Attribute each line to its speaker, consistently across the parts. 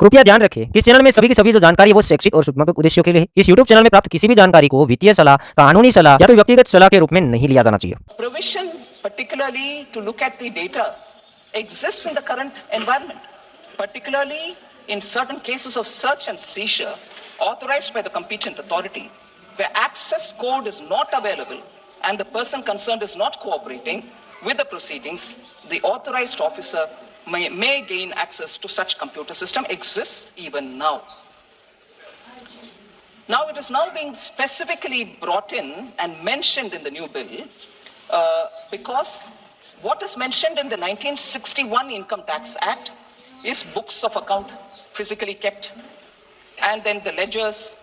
Speaker 1: कृपया ध्यान रखें कि इस चैनल में सभी की सभी जो जानकारी है वो शैक्षिक और सूचनात्मक उद्देश्यों के लिए है। इस यूट्यूब चैनल में प्राप्त किसी भी जानकारी को वित्तीय सलाह, कानूनी सलाह या तो व्यक्तिगत सलाह के रूप में नहीं लिया जाना चाहिए।
Speaker 2: Provision, particularly to look at the data, exists in the current environment, particularly in certain cases of search and seizure authorized by the competent authority, where access code is not available and the person concerned is not cooperating with the proceedings. The authorized officer may gain access to such computer system exists even now. Now it is now being specifically brought in and mentioned in the new bill because what is mentioned in the 1961 Income Tax Act is books of account physically kept, and then the ledgers,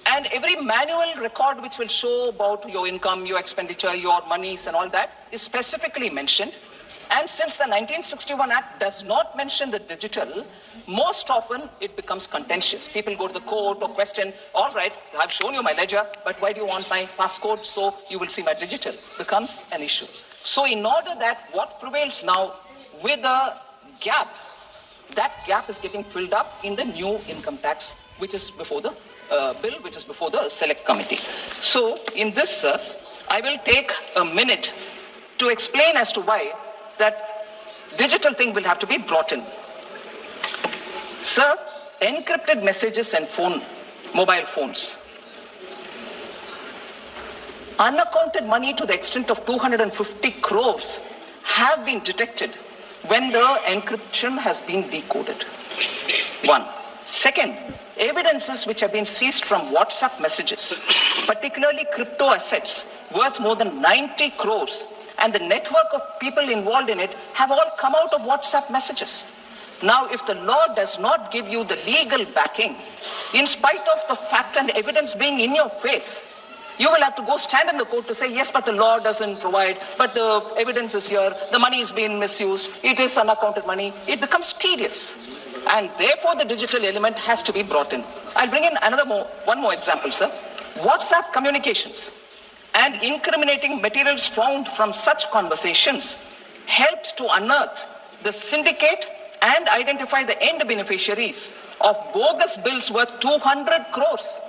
Speaker 2: and every manual record which will show about your income, your expenditure, your monies and all that is specifically mentioned. And since the 1961 Act does not mention the digital, most often it becomes contentious. People go to the court or question, all right, I've shown you my ledger, but why do you want my passcode? So you will see my digital. Becomes an issue. So in order that what prevails now with a gap, that gap is getting filled up in the new income tax, which is before the bill, which is before the select committee. So in this, I will take a minute to explain as to why that digital thing will have to be brought in. Sir, encrypted messages and mobile phones. Unaccounted money to the extent of 250 crores have been detected when the encryption has been decoded. One. Second, evidences which have been seized from WhatsApp messages, particularly crypto assets worth more than 90 crores, and the network of people involved in it have all come out of WhatsApp messages. Now, if the law does not give you the legal backing, in spite of the fact and evidence being in your face, you will have to go stand in the court to say, yes, but the law doesn't provide, but the evidence is here, the money is being misused, it is unaccounted money. It becomes tedious. And therefore, the digital element has to be brought in. I'll bring in one more example, sir. WhatsApp communications and incriminating materials found from such conversations helped to unearth the syndicate and identify the end beneficiaries of bogus bills worth 200 crores.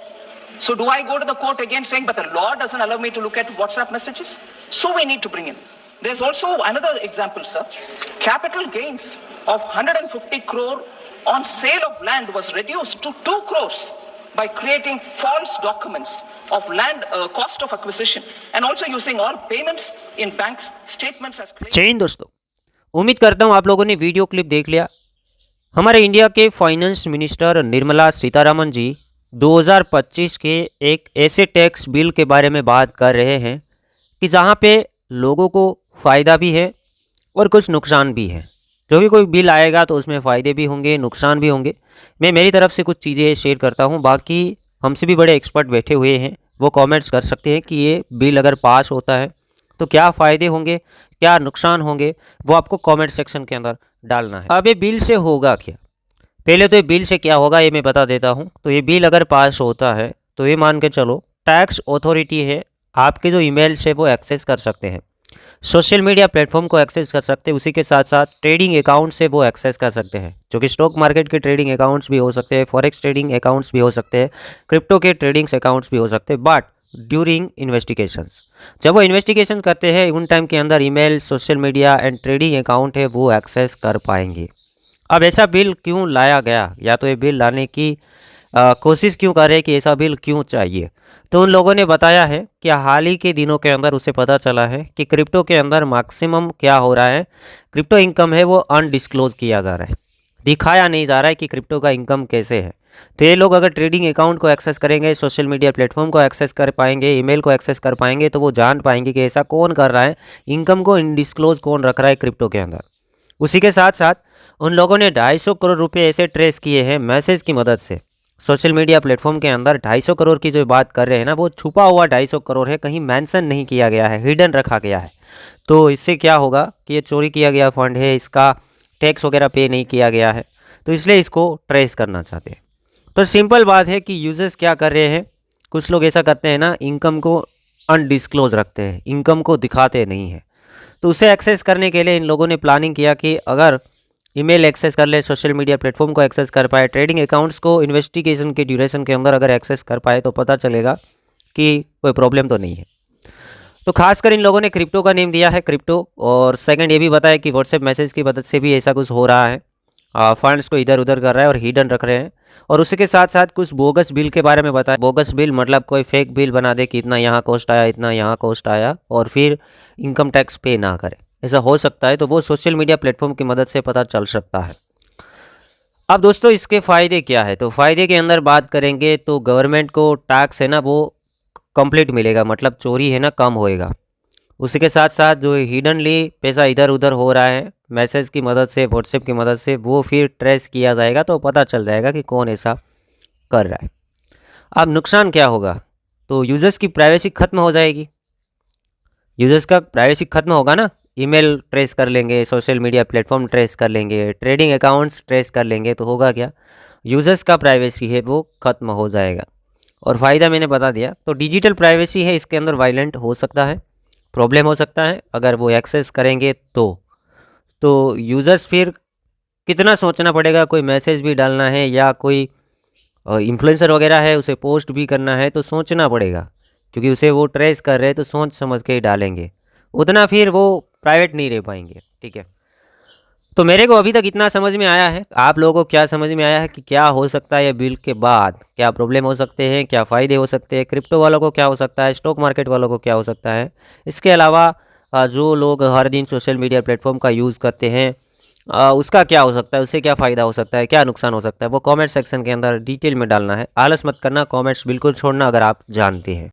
Speaker 2: So do I go to the court again saying, but the law doesn't allow me to look at WhatsApp messages? So we need to bring in. There's also another example, sir. Capital gains of 150 crore on sale of land was reduced to 2 crores by creating false documents of land cost of acquisition and also using all payments in banks statements as claims.
Speaker 1: जय हिंद दोस्तों, उम्मीद करता हूँ आप लोगों ने video clip देख लिया। हमारे इंडिया के फाइनेंस मिनिस्टर निर्मला सीतारमण जी 2025 के एक ऐसे टैक्स बिल के बारे में बात कर रहे हैं कि जहाँ पे लोगों को फ़ायदा भी है और कुछ नुकसान भी है। जो भी कोई बिल आएगा तो उसमें फ़ायदे भी होंगे, नुकसान भी होंगे। मैं मेरी तरफ से कुछ चीज़ें शेयर करता हूँ, बाकी हमसे भी बड़े एक्सपर्ट बैठे हुए हैं, वो कमेंट्स कर सकते हैं कि ये बिल अगर पास होता है तो क्या फ़ायदे होंगे, क्या नुकसान होंगे, वो आपको कमेंट सेक्शन के अंदर डालना है। अब ये बिल से होगा क्या? पहले तो ये बिल से क्या होगा ये मैं बता देता हूँ। तो ये बिल अगर पास होता है तो ये मान के चलो टैक्स अथॉरिटी है, आपके जो ईमेल्स है वो एक्सेस कर सकते हैं, सोशल मीडिया प्लेटफॉर्म को एक्सेस कर सकते हैं, उसी के साथ साथ ट्रेडिंग अकाउंट से वो एक्सेस कर सकते हैं, जो कि स्टॉक मार्केट के ट्रेडिंग अकाउंट्स भी हो सकते हैं, फॉरेक्स ट्रेडिंग अकाउंट्स भी हो सकते हैं, क्रिप्टो के ट्रेडिंग अकाउंट्स भी हो सकते हैं। बट ड्यूरिंग इन्वेस्टिगेशंस, जब वो इन्वेस्टिगेशन करते हैं उन टाइम के अंदर email, social media and trading account है वो एक्सेस कर पाएंगे। अब ऐसा बिल क्यों लाया गया, या तो ये बिल लाने की कोशिश क्यों कर रहे हैं कि ऐसा बिल क्यों चाहिए? तो उन लोगों ने बताया है कि हाल ही के दिनों के अंदर उसे पता चला है कि क्रिप्टो के अंदर मैक्सिमम क्या हो रहा है, क्रिप्टो इनकम है वो अनडिस्क्लोज किया जा रहा है, दिखाया नहीं जा रहा है कि क्रिप्टो का इनकम कैसे है। तो ये लोग अगर ट्रेडिंग अकाउंट को एक्सेस करेंगे, सोशल मीडिया प्लेटफॉर्म को एक्सेस कर पाएंगे, ईमेल को एक्सेस कर पाएंगे, तो वो जान पाएंगे कि ऐसा कौन कर रहा है, इनकम को अनडिस्क्लोज कौन रख रहा है क्रिप्टो के अंदर। उसी के साथ साथ उन लोगों ने 250 करोड़ रुपये ऐसे ट्रेस किए हैं मैसेज की मदद से। सोशल मीडिया प्लेटफॉर्म के अंदर 250 करोड़ की जो बात कर रहे हैं ना, वो छुपा हुआ 250 करोड़ है, कहीं मेंशन नहीं किया गया है, हिडन रखा गया है। तो इससे क्या होगा कि ये चोरी किया गया फंड है, इसका टैक्स वगैरह पे नहीं किया गया है, तो इसलिए इसको ट्रेस करना चाहते हैं। तो सिंपल बात है कि यूजर्स क्या कर रहे हैं, कुछ लोग ऐसा करते हैं ना, इनकम को अनडिस्क्लोज रखते हैं, इनकम को दिखाते नहीं हैं। तो उसे एक्सेस करने के लिए इन लोगों ने प्लानिंग किया कि अगर ईमेल एक्सेस कर ले, सोशल मीडिया प्लेटफॉर्म को एक्सेस कर पाए, ट्रेडिंग अकाउंट्स को इन्वेस्टिगेशन के ड्यूरेशन के अंदर अगर एक्सेस कर पाए तो पता चलेगा कि कोई प्रॉब्लम तो नहीं है। तो खासकर इन लोगों ने क्रिप्टो का नेम दिया है क्रिप्टो, और सेकंड ये भी बताया कि व्हाट्सएप मैसेज की मदद से भी ऐसा कुछ हो रहा है, फंड्स को इधर उधर कर रहा है और हिडन रख रहे हैं। और उसी के साथ साथ कुछ बोगस बिल के बारे में बताया। बोगस बिल मतलब कोई फेक बिल बना दे कि इतना यहाँ कॉस्ट आया, इतना यहाँ कॉस्ट आया, और फिर इनकम टैक्स पे ना करे, ऐसा हो सकता है। तो वो सोशल मीडिया प्लेटफॉर्म की मदद से पता चल सकता है। अब दोस्तों इसके फ़ायदे क्या है, तो फ़ायदे के अंदर बात करेंगे तो गवर्नमेंट को टैक्स है ना वो कंप्लीट मिलेगा, मतलब चोरी है ना कम होएगा। उसी के साथ साथ जो हिडनली पैसा इधर उधर हो रहा है मैसेज की मदद से, व्हाट्सएप की मदद से, वो फिर ट्रेस किया जाएगा तो पता चल जाएगा कि कौन ऐसा कर रहा है। अब नुकसान क्या होगा, तो यूज़र्स की प्राइवेसी खत्म हो जाएगी। यूज़र्स का प्राइवेसी खत्म होगा ना, ईमेल ट्रेस कर लेंगे, सोशल मीडिया प्लेटफॉर्म ट्रेस कर लेंगे, ट्रेडिंग अकाउंट्स ट्रेस कर लेंगे, तो होगा क्या, यूज़र्स का प्राइवेसी है वो खत्म हो जाएगा। और फ़ायदा मैंने बता दिया। तो डिजिटल प्राइवेसी है, इसके अंदर वायलेंट हो सकता है, प्रॉब्लम हो सकता है अगर वो एक्सेस करेंगे तो यूज़र्स फिर कितना सोचना पड़ेगा, कोई मैसेज भी डालना है या कोई इन्फ्लुएंसर वगैरह है उसे पोस्ट भी करना है तो सोचना पड़ेगा, क्योंकि उसे वो ट्रेस कर रहे हैं तो सोच समझ के ही डालेंगे, उतना फिर वो प्राइवेट नहीं रह पाएंगे। ठीक है, तो मेरे को अभी तक इतना समझ में आया है। आप लोगों को क्या समझ में आया है कि क्या हो सकता है बिल के बाद, क्या प्रॉब्लम हो सकते हैं, क्या फ़ायदे हो सकते हैं, क्रिप्टो वालों को क्या हो सकता है, स्टॉक मार्केट वालों को क्या हो सकता है। इसके अलावा जो लोग हर दिन सोशल मीडिया प्लेटफॉर्म का यूज़ करते हैं उसका क्या हो सकता है, उससे क्या फ़ायदा हो सकता है, क्या नुकसान हो सकता है, वो कमेंट सेक्शन के अंदर डिटेल में डालना है। आलस मत करना, कमेंट्स बिल्कुल छोड़ना अगर आप जानते हैं।